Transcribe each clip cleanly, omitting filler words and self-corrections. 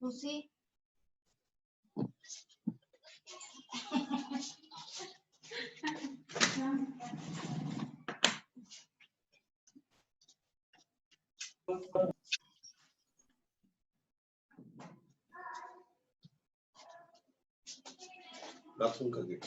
खुशी बाथरूम का गेट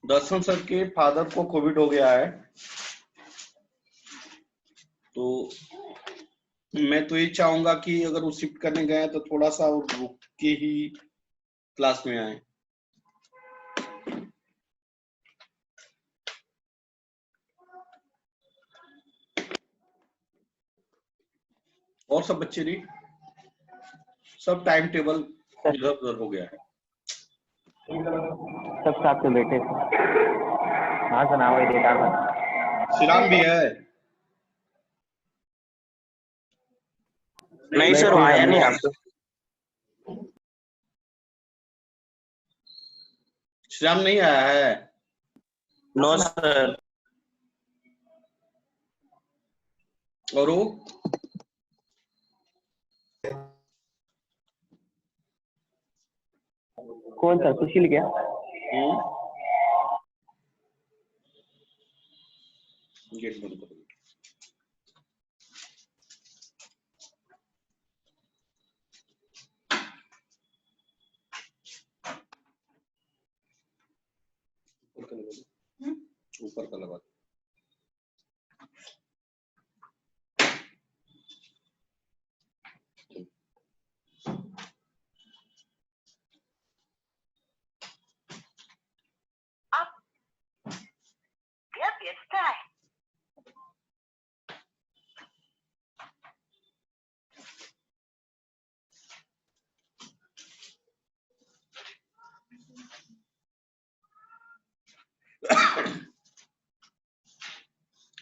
दर्शन सर के फादर को कोविड हो गया है, तो मैं तो ये चाहूंगा कि अगर वो शिफ्ट करने गए तो थोड़ा सा रुक के ही क्लास में आए। और सब बच्चे नहीं, सब टाइम टेबल इधर उधर हो गया है। सब साथ में बैठे थे। हाँ सुनाओ ये डेटा पर। श्रीराम भी है? नहीं सर, वो आया नहीं आप तो। श्याम नहीं आया है? No sir. और वो कौन सा सुशील क्या? गेट बंद करो। ऊपर का लगा।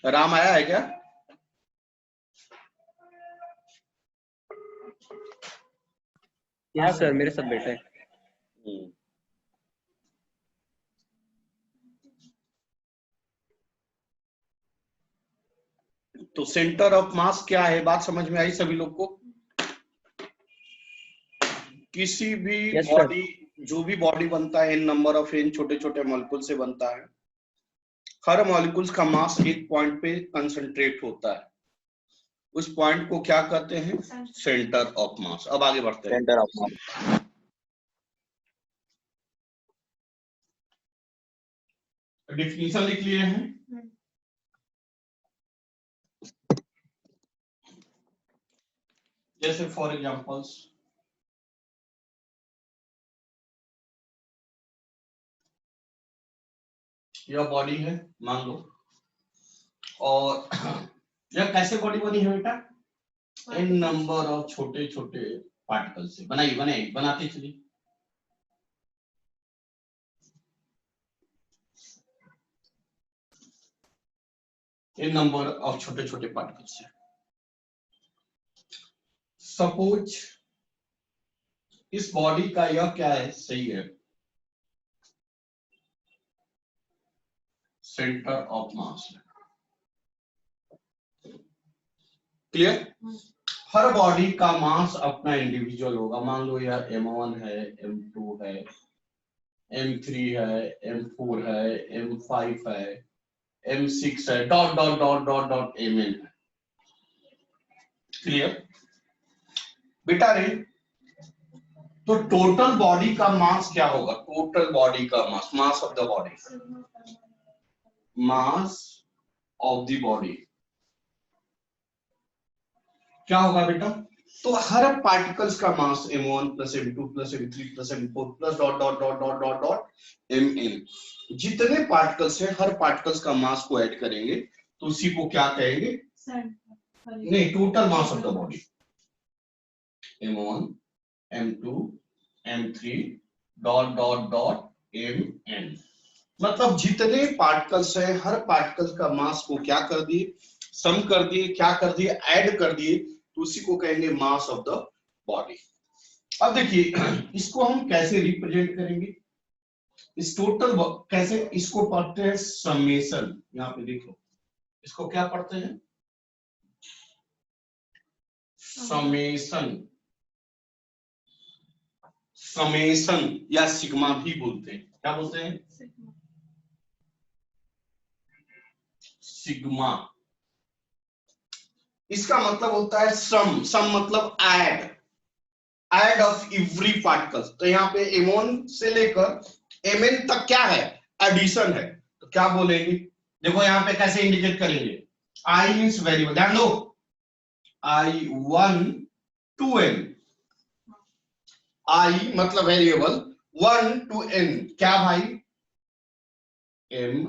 राम आया है क्या? हाँ सर, मेरे साथ बैठे। तो सेंटर ऑफ मास क्या है, बात समझ में आई सभी लोग को? किसी भी बॉडी, जो भी बॉडी बनता है इन नंबर ऑफ एन छोटे छोटे मॉलिक्यूल से बनता है। हर मॉलिक्यूल्स का मास एक पॉइंट पे कंसंट्रेट होता है, उस पॉइंट को क्या कहते हैं? सेंटर ऑफ मास। अब आगे बढ़ते हैं। Centre of mass. डिफिनीशन लिख लिए हैं? जैसे फॉर एग्जांपल्स यह बॉडी है मान लो, और यह कैसे बॉडी बनी है बेटा? इन नंबर ऑफ छोटे छोटे पार्टिकल से बनाते चलिए। इन नंबर ऑफ छोटे छोटे पार्टिकल से। सपोज इस बॉडी का यह क्या है? सही है, सेंटर ऑफ मास है। क्लियर? हर बॉडी का मास अपना इंडिविजुअल होगा। मान लो यार m1 है, m2 है, m3 है, m4 है, m5 है, m6 है, dot dot dot dot dot mn है। क्लियर बेटा रे? तो टोटल बॉडी का मास क्या होगा? टोटल बॉडी का mass, mass of the body, mass of the body क्या होगा बेटा? तो हर पार्टिकल्स का mass m1 plus m2 plus m3 plus m4 plus dot dot dot dot dot dot mn। जितने पार्टिकल्स हैं हर पार्टिकल्स का मास को ऐड करेंगे तो उसी को क्या कहेंगे, नहीं, total mass of the body, m1 m2 m3 dot dot dot mn, मतलब जितने पार्टिकल्स हैं हर पार्टिकल का मास को क्या कर दिए, सम कर दिए, क्या कर दिए, ऐड कर दिए, तो उसी को कहेंगे मास ऑफ द बॉडी। अब देखिए इसको हम कैसे रिप्रेजेंट करेंगे, इस टोटल कैसे, इसको पढ़ते हैं समेशन, यहाँ पे देखो इसको क्या पढ़ते हैं, समेशन, समेशन या सिग्मा भी बोलते हैं, क्या बोलते हैं, सिग्मा। इसका मतलब होता है सम, सम मतलब ऐड ऑफ एवरी पार्टिकल। तो यहाँ पे m1 से लेकर mn तक क्या है, एडिशन है, तो क्या बोलेंगे, देखो यहाँ पे कैसे इंडिकेट करेंगे, i मींस वेरिएबल, ध्यान दो, i1 to n, i मतलब वेरिएबल, 1 to n क्या भाई, mi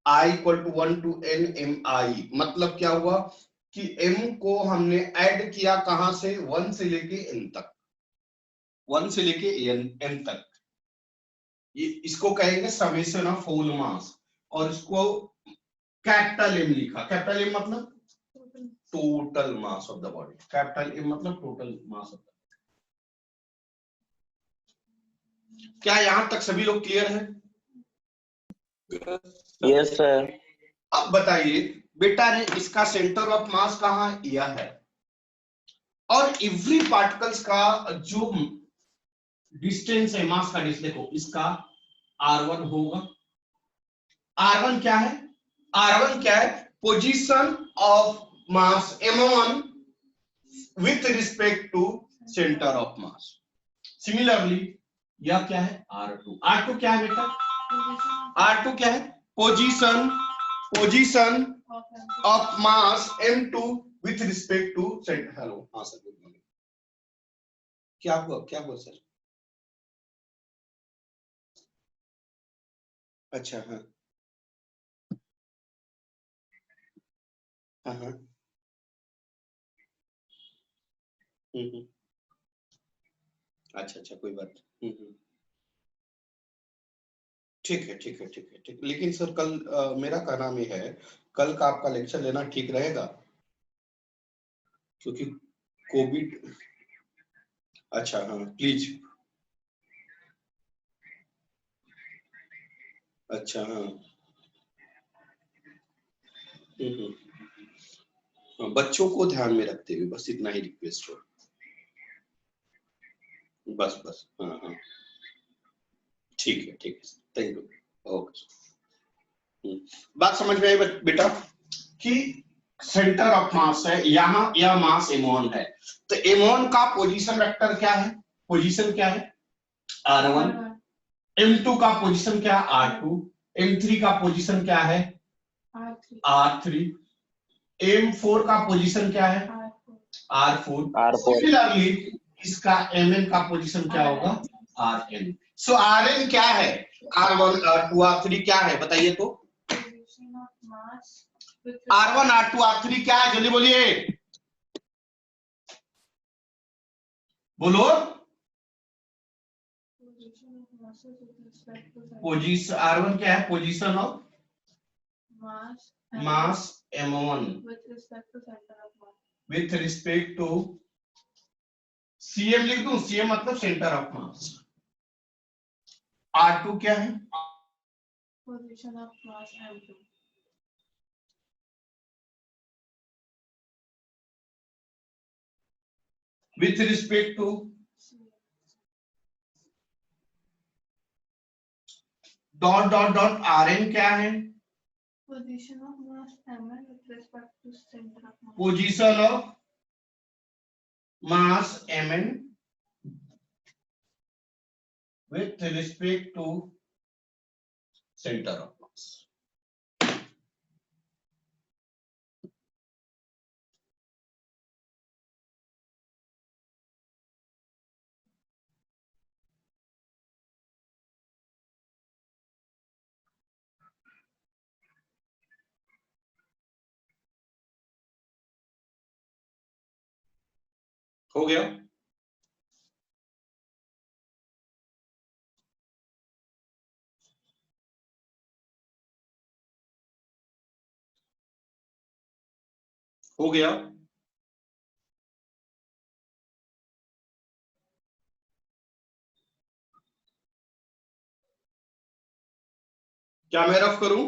i equal to 1 to n mi, मतलब क्या हुआ कि m को हमने ऐड किया कहां से, 1 से लेके n तक, 1 से लेके n तक, ये इसको कहेंगे समेशन ऑफ होल मास, और इसको कैपिटल M लिखा, कैपिटल M मतलब total mass of the body, capital M मतलब टोटल मास ऑफ द, क्या यहां तक सभी लोग क्लियर है? Yes, sir. अब बताइए बेटा ने इसका सेंटर ऑफ मास कहां यह है, और एवरी पार्टिकल्स का जो डिस्टेंस है, मास का डिस्टेंस, देखो इसका r1 होगा, r1 क्या है, r1 क्या है, position of mass m1 with respect to centre of mass. Similarly यह क्या है, r2, r2 क्या है बेटा, r2 क्या है, position of mass m2 with respect to centre. Hello, हाँ सर, गुड मॉर्निंग, क्या हुआ सर, अच्छा, हाँ हाँ हाँ, हम्म, अच्छा अच्छा, कोई बात, ठीक है ठीक है ठीक है ठीक, लेकिन सर कल मेरा क्या नाम ये है, कल का आपका लेक्चर लेना ठीक रहेगा, क्योंकि कोविड, अच्छा हाँ प्लीज, अच्छा हाँ, हाँ, बच्चों को ध्यान में रखते हुए बस इतना ही रिक्वेस्ट हो, बस बस, हाँ हाँ, ठीक है, थैंक यू, ओके। बात समझ में आई बेटा कि सेंटर ऑफ मास है यहाँ, यह मास m1 है, तो m1 का पोजीशन वेक्टर क्या है, पोजीशन क्या है r1, m2 का पोजीशन क्या है r2, m3 का पोजीशन क्या है r3, m4 का पोजीशन क्या है r4, R4. सिमिलरली इसका mn का पोजीशन क्या होगा rn। सो rn क्या है, r1 r2 r3 क्या है बताइए तो, r1 r2 r3 क्या है, जल्दी बोलिए, बोलो, पोजीशन r1 क्या है, position of mass m1 with respect to, cm लिख दूं, cm मतलब सेंटर ऑफ मास, r2 क्या है, position of mass m2 with respect to dot dot dot rn क्या है, position of mass mn with respect to center of mass, position of mass mn with respect to center of mass। हो गया? हो गया? क्या मैं rough करूं?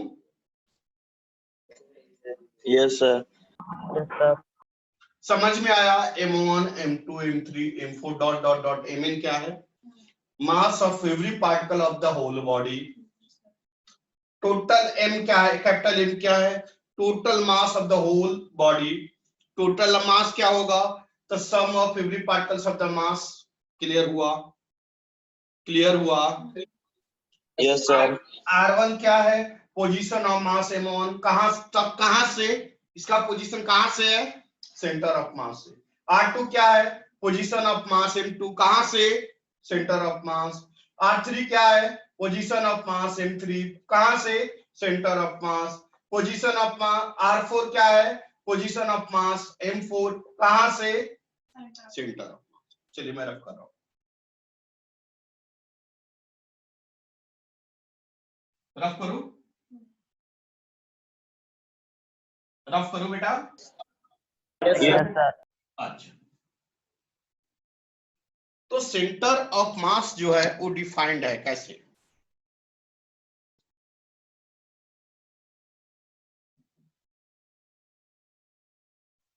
Yes, sir. Yes, sir. समझ में आया? M1, M2, M3, M4 dot dot dot Mn क्या है? Mass of every particle of the whole body. Total M क्या है? कैपिटल M क्या है? Total mass of the whole body. Total mass क्या होगा? The sum of every particles of the mass. Clear हुआ? Clear हुआ? Yes, sir. R1 क्या है? Position of mass M1। कहां से? इसका पोजीशन कहां से है? सेंटर ऑफ मास से। R2 क्या है? Position of mass M2। कहां से? Centre of mass. R3 क्या है? Position of mass M3। कहां से? Centre of mass. Position of mass R4 क्या है? Position of mass M4। कहां से? सेंटर ऑफ मास। चलिए मैं रफ कर रहा हूं। रफ करूं? रफ करूं बेटा? Yes, sir. अच्छा, तो सेंटर ऑफ मास जो है वो डिफाइंड है कैसे?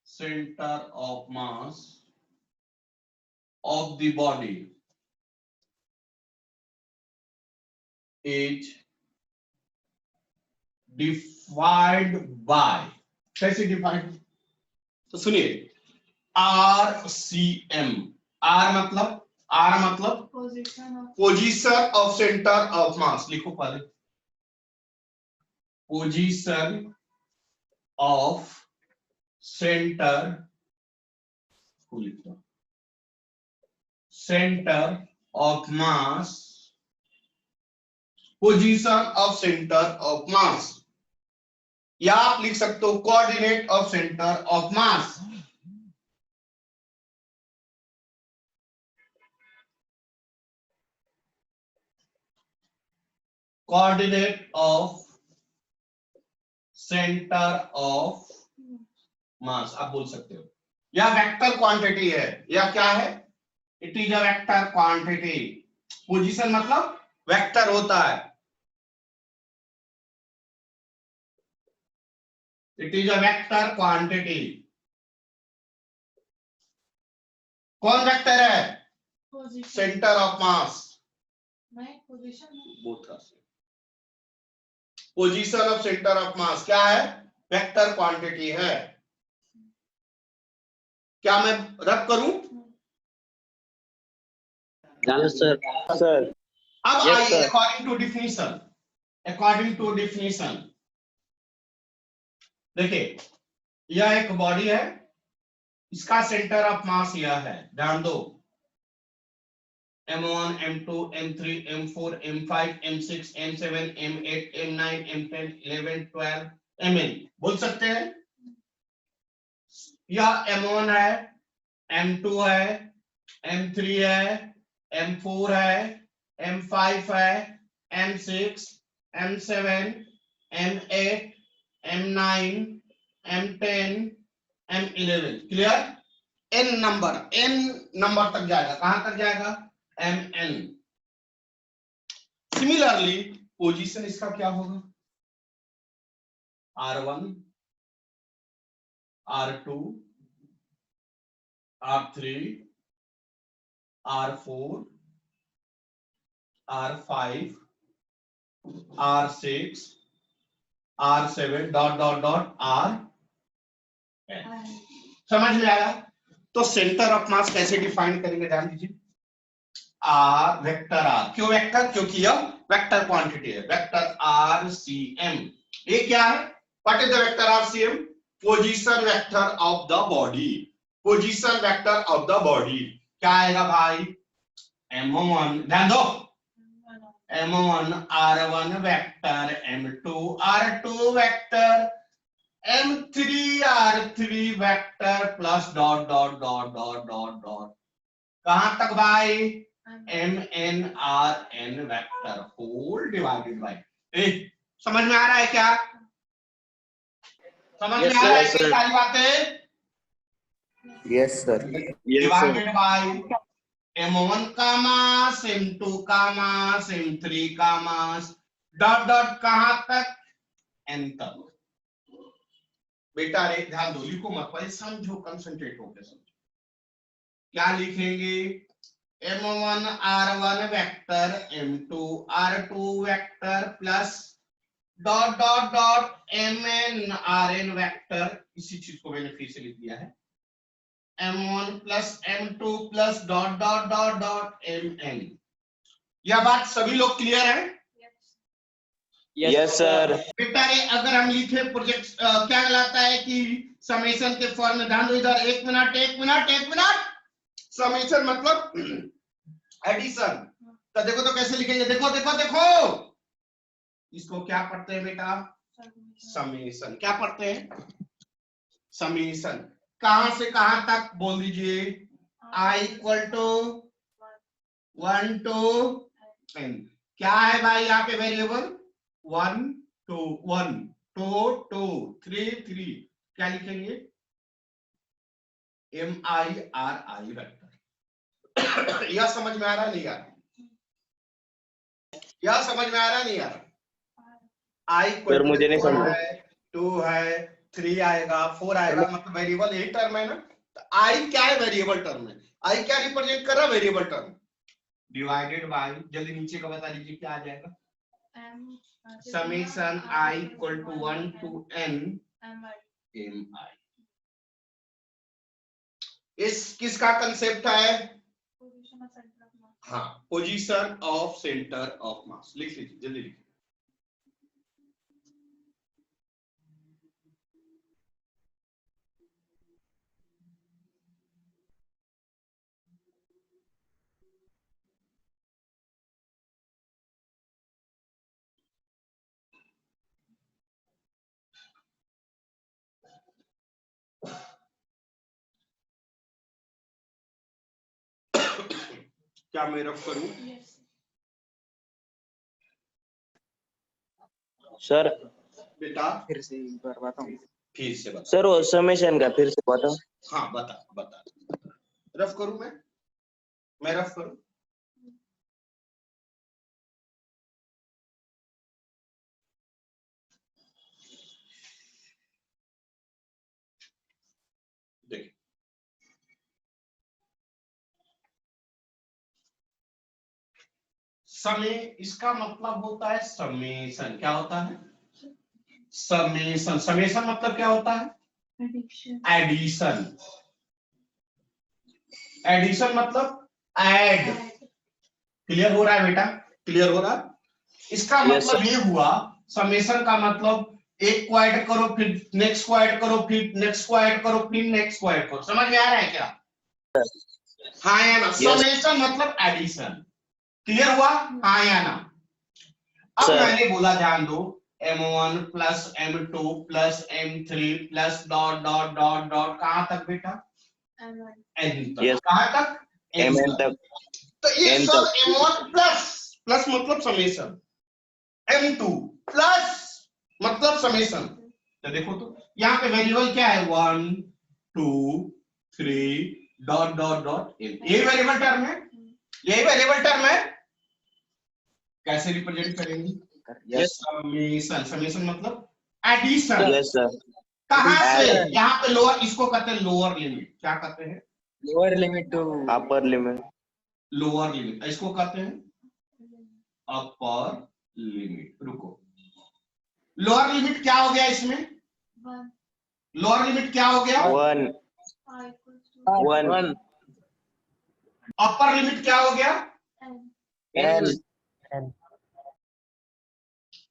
Centre of mass of the body is defined by, कैसे डिफाइंड? तो सुनिए, RCM। आर मतलब पोजीशन ऑफ सेंटर ऑफ मास। लिखो पहले, position of centre, centre of mass, position of centre of मास, या आप लिख सकते हो coordinate of centre of mass. Coordinate of centre of मास आप बोल सकते हो। यह वेक्टर क्वांटिटी है, या क्या है? It is a vector quantity. Position मतलब वेक्टर होता है। It is a vector quantity. कौन वेक्टर है? Centre of mass. Position of centre of mass क्या है? वेक्टर क्वांटिटी है। क्या मैं रब करूं? Yes, sir. Sir. अब Yes, आइए sir. According to definition. According to definition देखिए, यह एक बॉडी है, इसका सेंटर ऑफ मास यह है। ध्यान दो, M1, M2, M3, M4, M5, M6, M7, M8, M9, M10, 11, 12, Mn बोल सकते हैं। यह M1 है, M2 है, M3 है, M4 है, M5 है, M6, M7, M8, M9, M10, M11। Clear? n number तक जाएगा। कहां तक जाएगा? Mn। सिमिलरली पोजीशन इसका क्या होगा? R1, R2, R3, R4, R5, R6, R7 dot dot dot R। समझ में आया? तो सेंटर ऑफ मास कैसे डिफाइन करेंगे? ध्यान दीजिए, आर वेक्टर आर। क्यों वेक्टर? क्योंकि यह वेक्टर क्वांटिटी है। Vector RCM। ये क्या है? What is the vector RCM? Position vector of the body. Position vector of the body क्या आएगा भाई? M1, ध्यान दो, M1 R1 vector, M2 R2 vector, M3R3 vector plus dot dot dot dot dot dot कहां तक भाई? MNRN vector whole divided by. समझ में आ रहा है क्या? समझ में आ रहा है क्या सारी बातें? Yes sir. Divided by M1 का मास, M2 का मास, M3 का मास, डॉट डॉट कहां तक? N तक। बेटा रे ध्यान दो, लिखो मत, पहले समझो, कंसंट्रेट होकर समझो। क्या लिखेंगे? M1 R1 vector, M2 R2 vector plus dot dot dot MN RN vector. इसी चीज को मैंने फिर से लिख दिया है, M1 plus M2 plus dot dot dot dot MN। यह बात सभी लोग क्लियर है? Yes sir. बेटा रे अगर हम लिखे प्रोजेक्ट क्या कहलाता है कि समेशन के फॉर्म में, ध्यान दो इधर, एक मिनट। समेशन मतलब एडिशन। तो देखो तो कैसे लिखेंगे, देखो इसको क्या पढ़ते हैं बेटा? समेशन। क्या पढ़ते हैं? समेशन। कहां से कहां तक बोल दीजिए? I equal to 1 to n। क्या है भाई यहाँ पे वेरिएबल? 1 to 1, 2 3 3। क्या लिखेंगे? MIRI vector. यह समझ में आ रहा नहीं आ रहा? यह समझ में आ रहा नहीं आ रहा? I सर मुझे नहीं समझ। 2 है, 3 आएगा, 4 आएगा, मतलब वेरिएबल यही टर्म है ना। तो I क्या है? वेरिएबल टर्म है। I क्या रिप्रेजेंट कर रहा है? Variable term. डिवाइडेड बाय, जल्दी नीचे का बता दीजिए क्या आ जाएगा? Summation I equal to 1 to n MI। इस किसका कंसेप्ट है? हाँ, position of centre of mass. लिख लीजिए, जल्दी लिखिए। क्या मैं रफ करूं? सर बेटा फिर से एक बार बताऊं? फिर से बता। सर वो समेशन का फिर से बताओ। हाँ बता। रफ करूं मैं रफ करूं? देखिए, समय, इसका मतलब होता है समेशन। क्या होता है? समेशन। समेशन मतलब क्या होता है? एडिशन। एडिशन मतलब ऐड। क्लियर हो रहा है बेटा? क्लियर हो रहा है? इसका मतलब ये हुआ, समेशन का मतलब एक को ऐड करो, फिर नेक्स्ट को ऐड करो, फिर नेक्स्ट को ऐड करो, फिर नेक्स्ट को ऐड करो। समझ में आ रहा है क्या? हाँ या ना? समेशन मतलब एडिशन। क्लियर हुआ? हाँ या ना? अब मैंने बोला, ध्यान दो, M1 plus M2 plus M3 plus dot dot dot dot कहां तक बेटा? N तक। कहां तक? N तक। तो ये सब M1 प्लस मतलब समेशन, M2 प्लस मतलब समेशन। तो देखो तो यहाँ पे वेरिएबल क्या है? 1 2 3 डॉट डॉट डॉट। यही वेरिएबल टर्म है, यही वेरिएबल टर्म है। कैसे रिप्रेजेंट करेंगे? समेशन। समेशन मतलब एडिशन। Yes sir. कहां से? यहाँ पे लोअर, इसको कहते हैं लोअर लिमिट। क्या कहते हैं? Lower limit to upper limit. Lower limit. इसको कहते हैं अपर लिमिट। रुको, लोअर लिमिट क्या हो गया इसमें? लोअर लिमिट क्या हो गया? 1। अपर लिमिट क्या हो गया? N।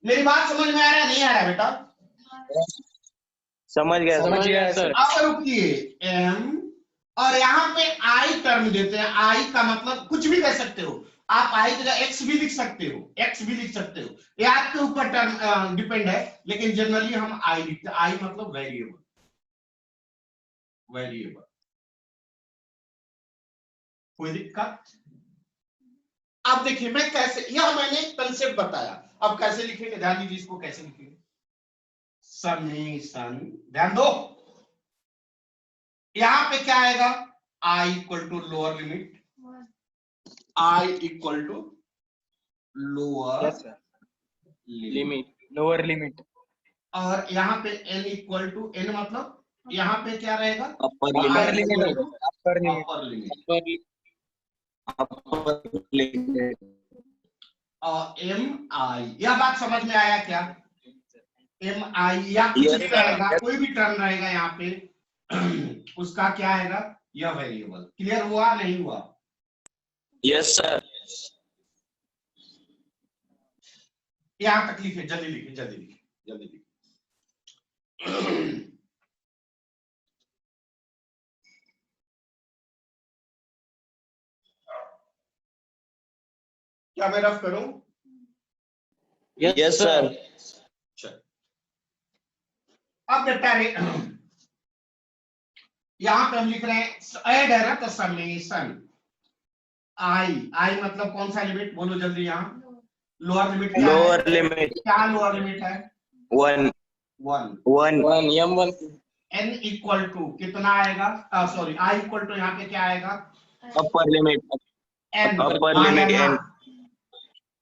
मेरी बात समझ में आ रहा है नहीं आ रहा है बेटा? समझ गया सर। अब रुकिए, M और यहाँ पे I टर्म देते हैं। I का मतलब कुछ भी कह सकते हो। आप आई जगह एक्स भी लिख सकते हो, एक्स भी लिख सकते हो, ये आपके ऊपर टर्म डिपेंड है, लेकिन जनरली हम आई लिखते हैं। आई मतलब वेरिएबल, वेरिएबल। कोई दिक्कत? अब देखिए मैं कैसे, यह मैंने कंसेप्ट बताया, अब कैसे लिखेंगे ध्यान दीजिए, इसको कैसे लिखेंगे। समेशन, ध्यान दो, यहां पे क्या आएगा, i equal to lower limit, i equal to lower yes sir, limit, limit, lower limit, और यहाँ पे n इक्वल टू n मतलब यहाँ पे क्या रहेगा, upper upper limit, limit, upper limit, upper limit, upper limit, और एम आई, यह बात समझ में आया क्या? एम आई या कुछ Yes, भी sir. रहेगा, कोई भी टर्म रहेगा यहाँ पे उसका क्या आएगा, यह वेरिएबल। क्लियर हुआ नहीं हुआ? यस सर, यहाँ तक लिखे, जल्दी लिखे, जल्दी लिखे, जल्दी लिखे। क्या मैं रफ करूं? यस सर, चल, अब बेटा यहाँ पे हम लिख रहे हैं ऐड है ना, तो समेशन आई, आई मतलब कौन सा लिमिट बोलो जल्दी, यहाँ लोअर लिमिट क्या है? लोअर लिमिट क्या लोअर लिमिट है? 1 1। 1 M1 n इक्वल टू कितना आएगा, सॉरी आई इक्वल टू यहाँ पे क्या आएगा, अपर लिमिट, n, अपर हाँ या लिमिट ना? n,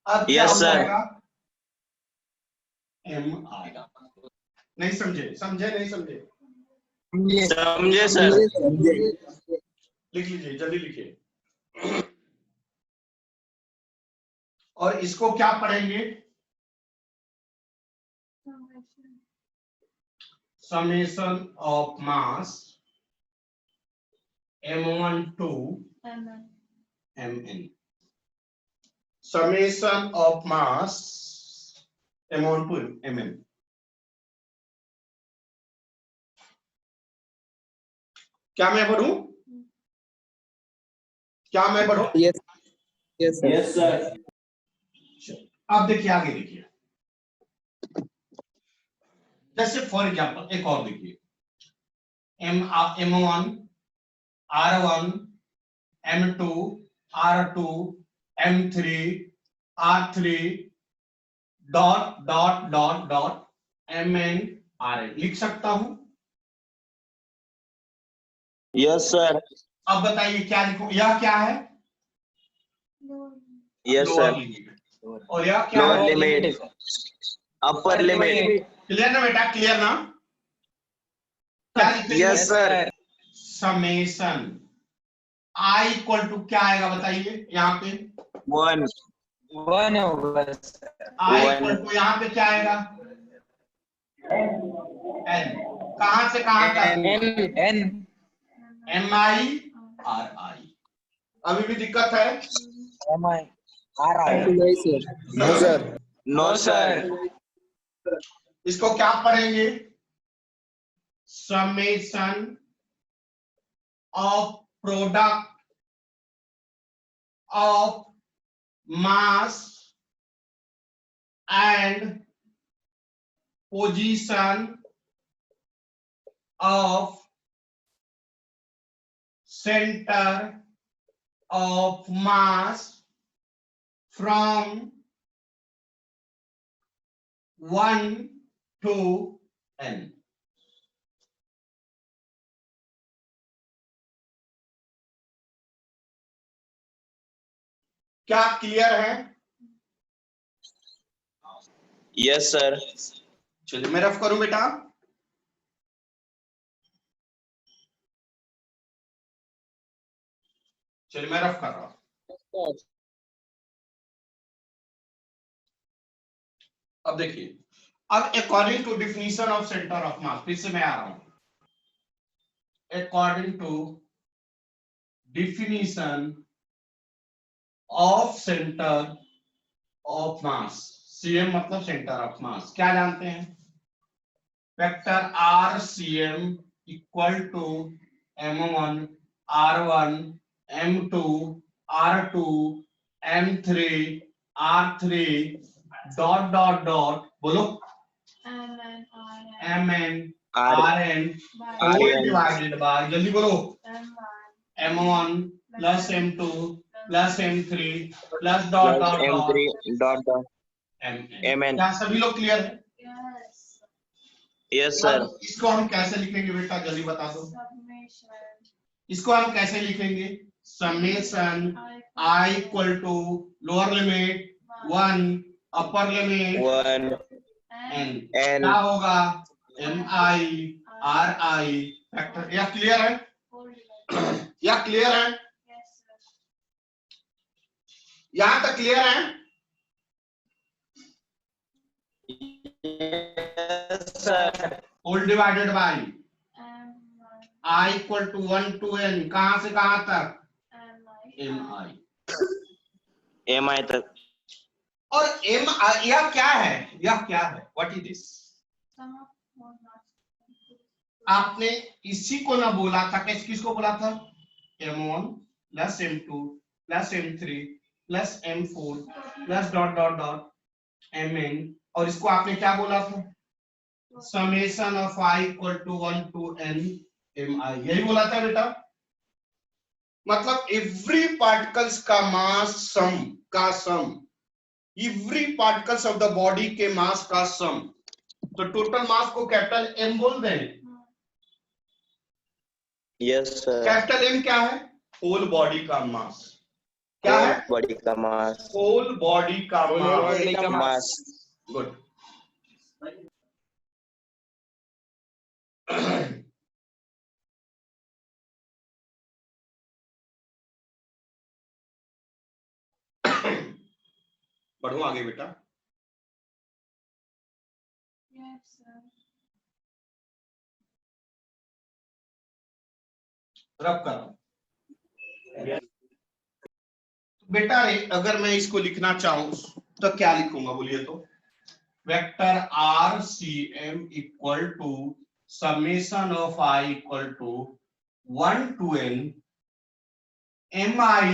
अब क्या Yes, हो sir. जाएगा, m आएगा। नहीं समझे? समझे नहीं समझे? समझे सर, लिख लीजिए, जल्दी लिखिए। और इसको क्या पढ़ेंगे, summation of mass m1 to mn, summation of mass m1 to mn। क्या मैं पढ़ूं? क्या मैं पढ़ूं? यस सर, अब देखिए, आगे देखिए, जैसे फॉर एग्जांपल एक और देखिए, m1 r1 m2 r2 m3 r3 dot dot dot dot mn rn लिख सकता हूं। यस सर, अब बताइए क्या लिखूं, यह क्या है, यस लोअर सर, लिमिट, और यह क्या लोअर है, लिमिट, अपर लिमिट, क्लियर ना बेटा, क्लियर ना? क्या लिखेंगे, yes sir, summation I equal to क्या आएगा बताइए, यहाँ पे 1 1 होगा आई One. इक्वल टू यहाँ पे क्या आएगा, n, कहां से कहां तक, N M I R I. अभी भी दिक्कत है? MI RI no sir, no sir, इसको क्या पढ़ेंगे, summation of product of mass and position of centre of mass from 1 to n। क्या क्लियर है? यस सर, चलिए मैं रफ करूं बेटा, चलिए मैं रफ कर रहा हूं। अब देखिए, अब according to definition of centre of mass, फिर से मैं आ रहा हूं, according to definition of centre of mass, C M मतलब सेंटर ऑफ मास, क्या जानते हैं, vector R C M equal to m1 r1 m2 r2 M3 R3 dot बोलो Mn Rn whole divided by, जल्दी बोलो, M1 plus M2 plus M3 plus dot dot M3 dot dot Mn। क्या सभी लोग clear है? yes sir इसको हम कैसे लिखेंगे बेटा, जल्दी बता दो। इसको हम कैसे लिखेंगे? Summation I equal to lower limit 1 upper limit 1 n, n क्या होगा? Mi Ri factor. यह क्लियर है? यह क्लियर है? यहां तक क्लियर है? yes sir whole divided by I equal to 1 to n, कहां से कहां तक? Mi। mi तक और mi यह क्या है? यह क्या है? What is this? आपने इसी को ना बोला था, किसको बोला था? M1 plus M2 plus M3 plus M4 plus dot dot dot Mn, और इसको आपने क्या बोला था? Summation of I equal to 1 to n Mi, यही बोला था बेटा। मतलब एवरी पार्टिकल्स का mass sum, every particles of the body के मास का सम, तो टोटल मास को कैपिटल M बोल दें। yes sir कैपिटल M क्या है? होल बॉडी का मास। क्या है? बॉडी का मास होल बॉडी का मास। गुड। बढ़ो आगे बेटा। रब करो बेटा। अगर मैं इसको लिखना चाहूं तो क्या लिखूंगा, बोलिए तो? Vector R C M equal to summation of I equal to 1 to n Mi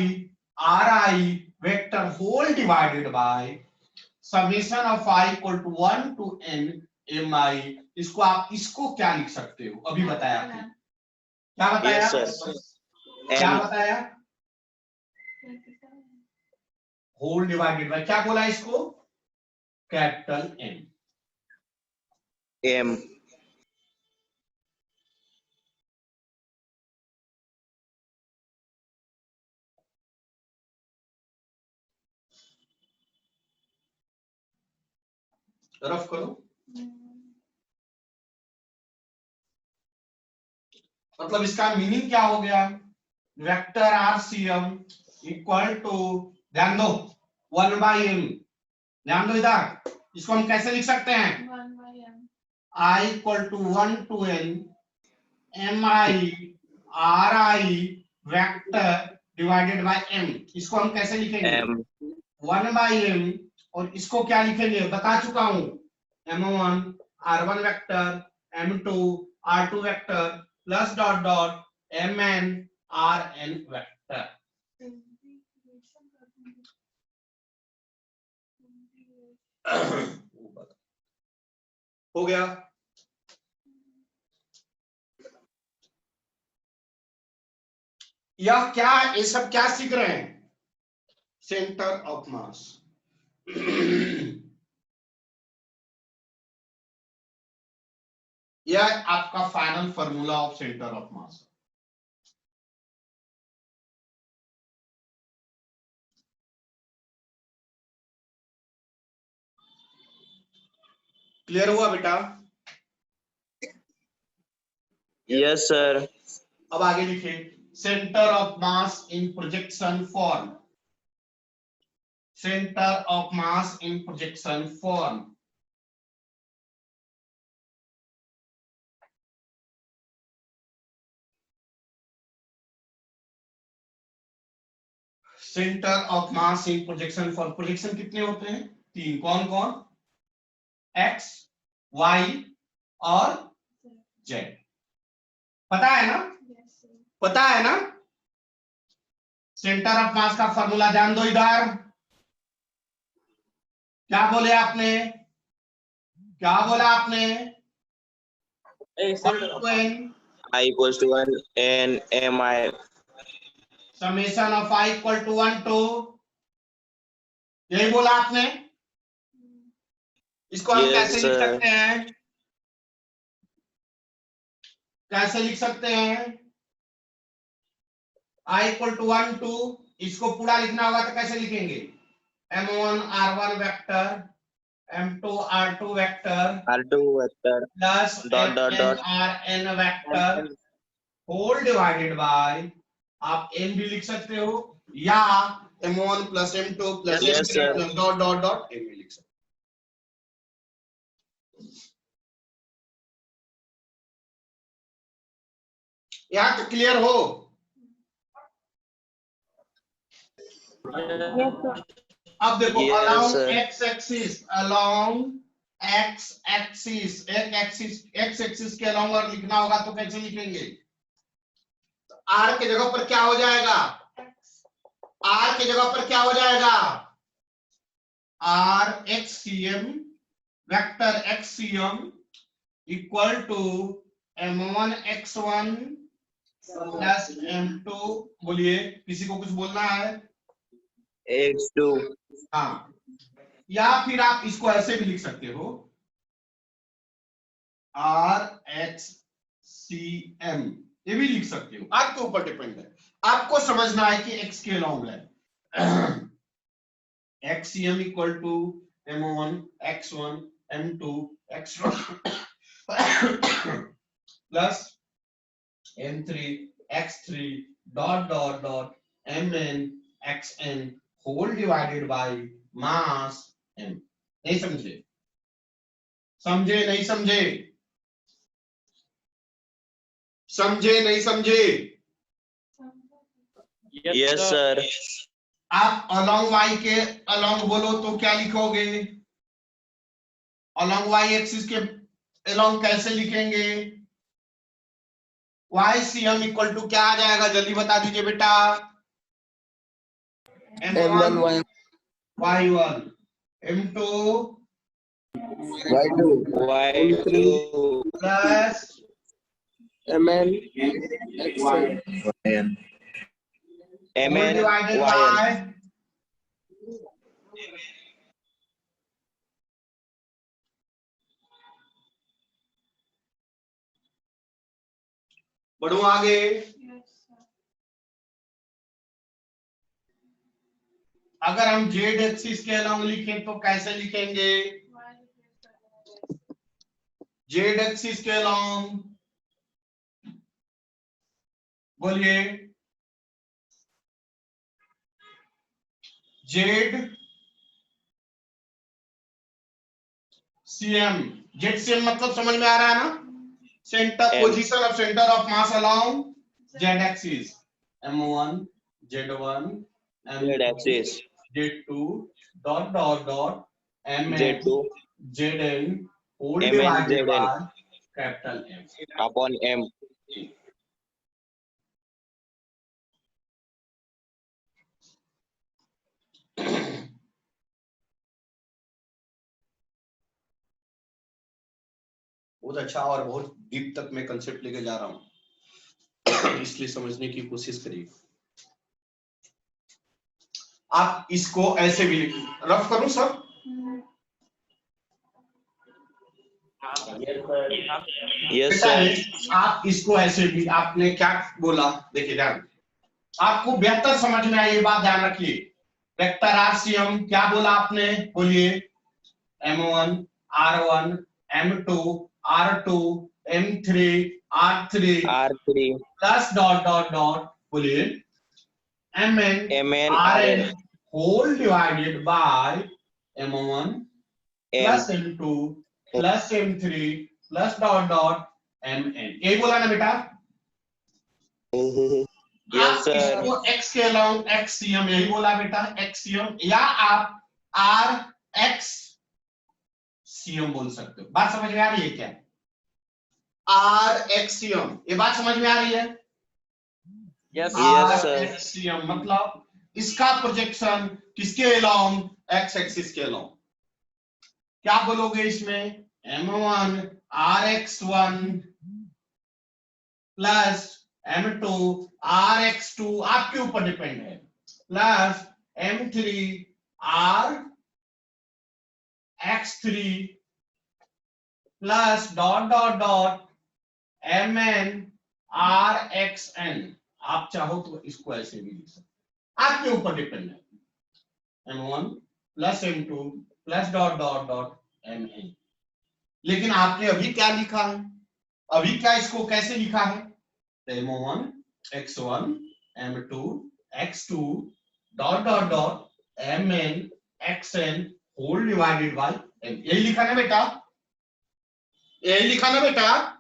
Ri vector whole divided by summation of I equal to 1 to n Mi। इसको आप इसको क्या लिख सकते हो? अभी बताया आपने। क्या बताया? yes sir क्या m बताया? होल डिवाइडेड बाय क्या बोला इसको? Capital M। m रफ करो। मतलब इसका मीनिंग क्या हो गया? वेक्टर आरसीएम इक्वल टू, ध्यान दो, 1 by m। ध्यान दो इधर, इसको हम कैसे लिख सकते हैं? I equal to 1 to n Mi Ri vector divided by m। इसको हम कैसे लिखेंगे? m 1 by m, और इसको क्या लिखेंगे बता चुका हूं। M1 R1 vector, M2 R2 vector plus dot dot Mn Rn vector. हो गया? यह क्या, ये सब क्या सीख रहे हैं? सेंटर ऑफ मास। यह आपका final formula of centre of mass. Clear हुआ बेटा? yes sir अब आगे लिखे, centre of mass in projection form. Centre of mass in projection form. Centre of mass in projection form. Projection कितने होते हैं? 3। कौन कौन? x, y और z। पता है ना? पता है ना? सेंटर ऑफ मास का फॉर्मूला जान दो इधर। क्या बोले आपने, क्या बोला आपने? I equals to 1 and mi. Summation of I equal to 1 to, यही बोला आपने। इसको हम Yes, कैसे लिख sir. सकते हैं, कैसे लिख सकते हैं? I इक्वल टू 1 टू, इसको पूरा लिखना होगा तो कैसे लिखेंगे? M1 R1 vector M2 R2 vector R2 vector plus dot dot Mn dot Rn vector whole divided by, आप m भी लिख सकते हो या M1 plus M2 plus Yes, M3 sir. Plus dot dot dot m भी लिख सकते हो। यहाँ तक क्लियर हो? अब देखो Yes, along sir. x axis, along x axis, x axis के अलोंग और लिखना होगा तो कैसे लिखेंगे? r के जगह पर क्या हो जाएगा? r के जगह पर क्या हो जाएगा? r xcm vector xcm equal to m1 x1 plus m2, बोलिए किसी को कुछ बोलना है? X2 हाँ, या फिर आप इसको ऐसे भी लिख सकते हो R X C M, ये भी लिख सकते हो, आपके ऊपर डिपेंड है। आपको समझना है कि x के लॉन्ग है XCM equal to M1 X1 M2 X1 plus M3 X3 dot dot dot Mn Xn whole divided by mass m। नहीं समझे? समझे नहीं समझे? समझे नहीं समझे? Yes, sir. आप अलोंग y के अलोंग बोलो तो क्या लिखोगे? अलोंग y एक्सिस के अलोंग कैसे लिखेंगे? YCM इक्वल टू क्या आ जाएगा, जल्दी बता दीजिए बेटा। M1 Y1 M2 Y2 plus Mn Mn divided Yn by बढ़ो आगे। अगर हम जेड एक्सिस के अलोंग लिखें तो कैसे लिखेंगे? जेड एक्सिस के अलोंग बोलिए, जेड सीएम, जेड सीएम मतलब समझ में आ रहा है ना? Centre M. Position of centre of mass along Z axis, M1 Z1 Z axis Z2 dot dot dot Z2 Zn whole Mn divided Zn by capital M। upon M. बहुत अच्छा और बहुत डीप तक मैं कंसेप्ट लेके जा रहा हूं, इसलिए समझने की कोशिश करिए। आप इसको ऐसे भी लिखिए, रफ करूं सर? Yes, बेटा sir. आप इसको ऐसे भी, आपने क्या बोला देखिए ध्यान, आपको बेहतर समझ में आए ये बात ध्यान रखिए। वेक्टर आरसीएम क्या बोला आपने, बोलिए? M1 R1 M2 R2 M3 R3 R3 plus dot dot dot, बोलिए Mn Mn Rn Rn whole divided by M1 M. Plus M2 plus M3 plus dot dot Mn, यही बोला ना बेटा? Yes, आप sir. इसको x के along XCM, यही बोला बेटा XCM, या आप R X CM बोल सकते हो। बात समझ में आ रही है क्या? R X CM, ये बात समझ में आ रही है? Yes, Yes, sir. RxCM मतलब इसका प्रोजेक्शन किसके अलोंग, एक्स एक्सिस के अलोंग। क्या बोलोगे इसमें, M1 RX1 plus M2 RX2 आपके ऊपर डिपेंड है, plus M3 RX3 plus dot dot dot Mn RXN। आप चाहो तो इसको ऐसे भी लिख सकते, आपके ऊपर डिपेंड है, M1 plus M2 plus dot dot dot Mn। लेकिन आपने अभी क्या लिखा है, अभी क्या इसको कैसे लिखा है, M1 X1 M2 X2 dot dot dot Mn Xn whole divided by M। यही लिखा ना बेटा, यही लिखा ना बेटा।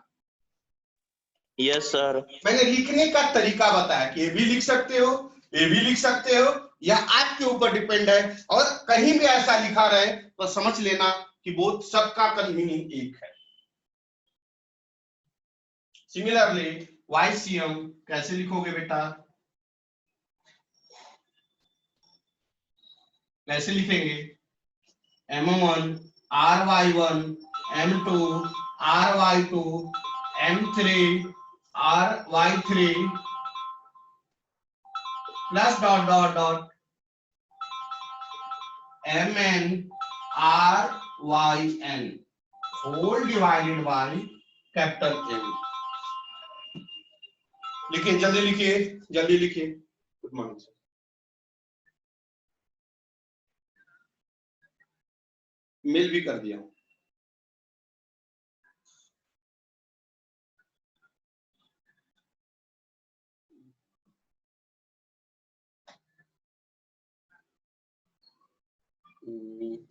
Yes, sir. मैंने लिखने का तरीका बताया कि ये भी लिख सकते हो, ये भी लिख सकते हो, या आपके ऊपर डिपेंड है। और कहीं भी ऐसा लिखा रहे तो समझ लेना कि वो सबका मीनिंग एक है। सिमिलरली YCM कैसे लिखोगे बेटा, कैसे लिखेंगे, M1 RY1 M2 RY2 M3 RY3 plus dot dot dot Mn RYN whole divided by capital M। लिखिए, जल्दी लिखिए, जल्दी लिखिए। Good morning sir. मेल भी कर दिया।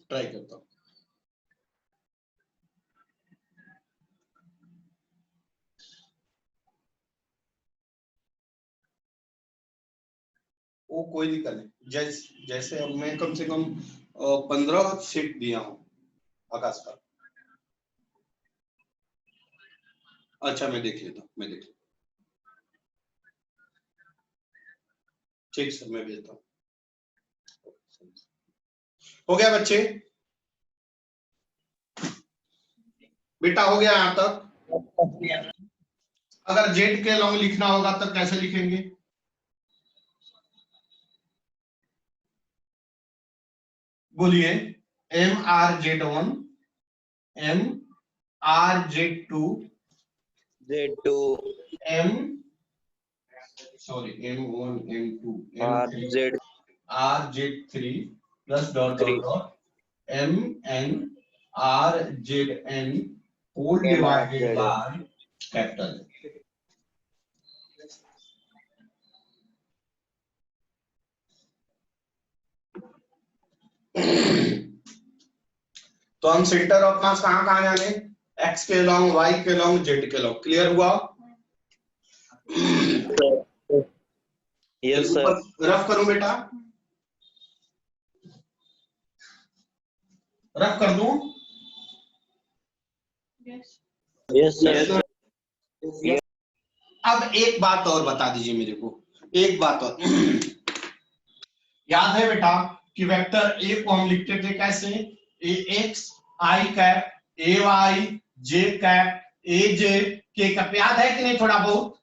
ट्राई करता हूँ। वो कोई दिक्कत नहीं, जैसे अब मैं कम से कम 15 सेट दिया हूँ आकाश का। अच्छा मैं देख लेता हूँ, मैं देख लेता हूँ। ठीक सर, मैं भेजता हूँ। हो गया बच्चे, बेटा हो गया यहाँ तक। अगर जेड के लॉन्ग लिखना होगा तो कैसे लिखेंगे, बोलिए। MRZ1 MRZ2 Z2 M1 M2 M3 RZ3 RZ3 plus dot dot dot MN RZN whole divided by capital. तो हम सेंटर ऑफ मास कहां कहां जाने, एक्स के लॉन्ग, वाई के लॉन्ग, जेड के लॉन्ग। क्लियर हुआ? Yes, sir. रफ करूं बेटा, रफ कर दूं? Yes Yes, sir. अब एक बात और बता दीजिए मेरे को, एक बात और। याद है बेटा कि वेक्टर ए को हम लिखते थे कैसे, ए x I cap, A Y J cap, ए जे के कैप। याद है कि नहीं थोड़ा बहुत?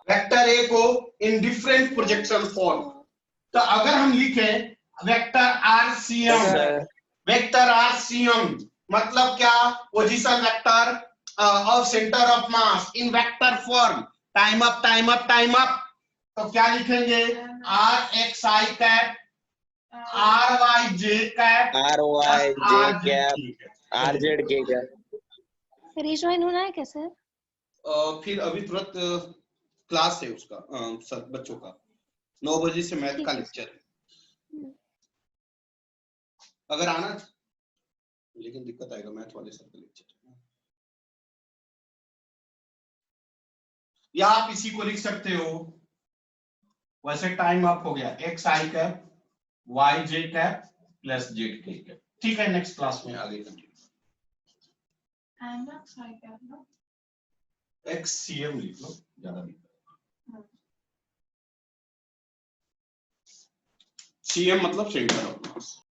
वेक्टर ए को इन डिफरेंट प्रोजेक्शन फॉर्म। तो अगर हम लिखे वेक्टर आरसीएम, वेक्टर आरसीएम मतलब क्या, position vector of centre of mass in vector form, time up time up time up. तो क्या लिखेंगे, R X I cap, R Y J cap, R Y J cap R Z K cap। Rejoin होना है कैसे? फिर अभी तुरंत class है उसका, सर बच्चों का 9 बजे से मैथ का लेक्चर है। अगर आना, लेकिन दिक्कत आएगा मैथ वाले सर का लेक्चर। या आप इसी को लिख सकते हो, वैसे टाइम अप हो गया, x I cap Y J cap plus Z के कैप। ठीक है, नेक्स्ट क्लास में आगे कंटिन्यू। XCM लिख लो, ज्यादा नहीं। CM मतलब सेंटर ऑफ मास।